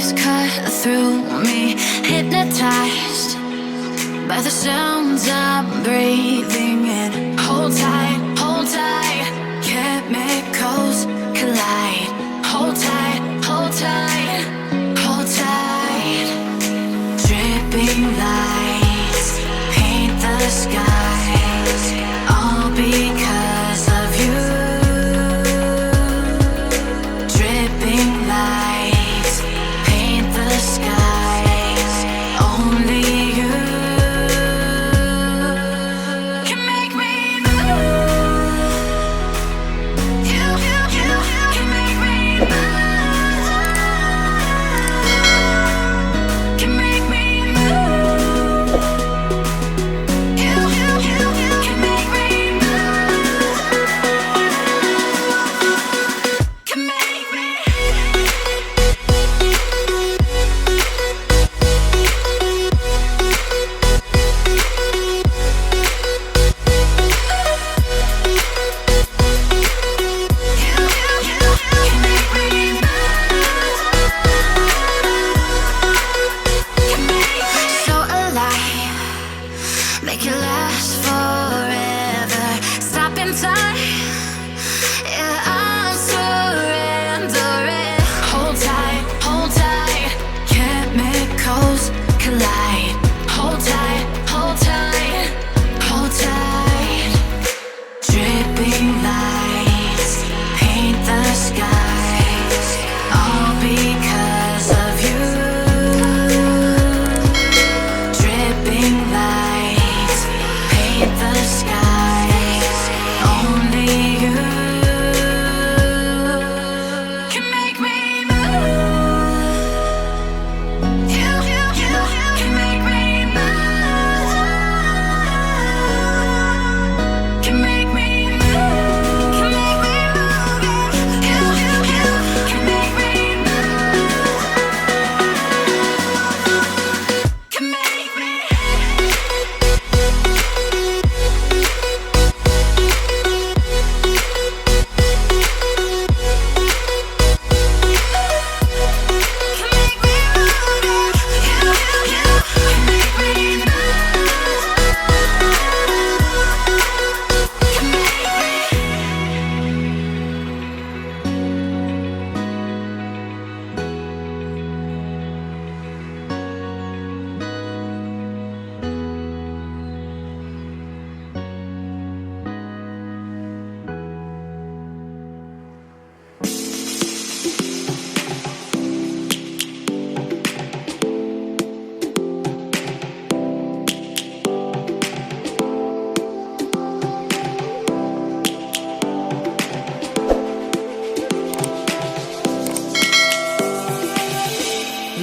waves cut through me, hypnotized by the sounds I'm breathing in. Hold tight, hold tight, chemicals collide. Hold tight, hold tight, hold tight. Dripping lights paint the skies, all because of you. Dripping lights paint the skies, only you can make me move. You can make me move. Can make me move. You can make me move. Can make me. So alive, make it last forever. Stop in time, yeah, I'm surrendering. Hold tight, chemicals collide. Hold tight, hold tight, hold tight. Dripping lights paint the skies, all because of you. Dripping lights paint the skies, only you can make me move. You can make me move. Can make me move. Can make me move. You can make me move. Can make me.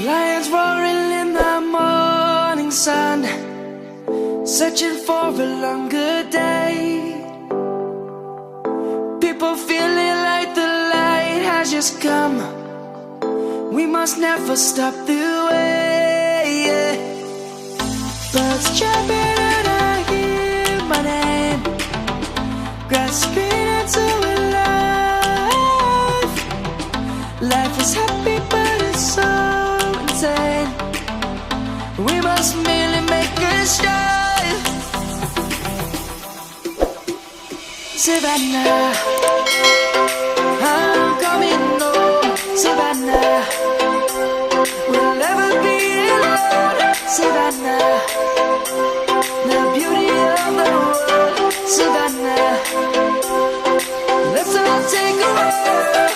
Lions roaring in the morning sun, searching for a longer day. People feeling like the light has just come. We must never stop the way. Birds chirping and I hear my name, grasping into a life. Life is happy but it's so insane. We must merely make a start. Savannah, I'm coming home. Savannah, we'll never be alone. Savannah, the beauty of the world. Savannah, let's all take a walk.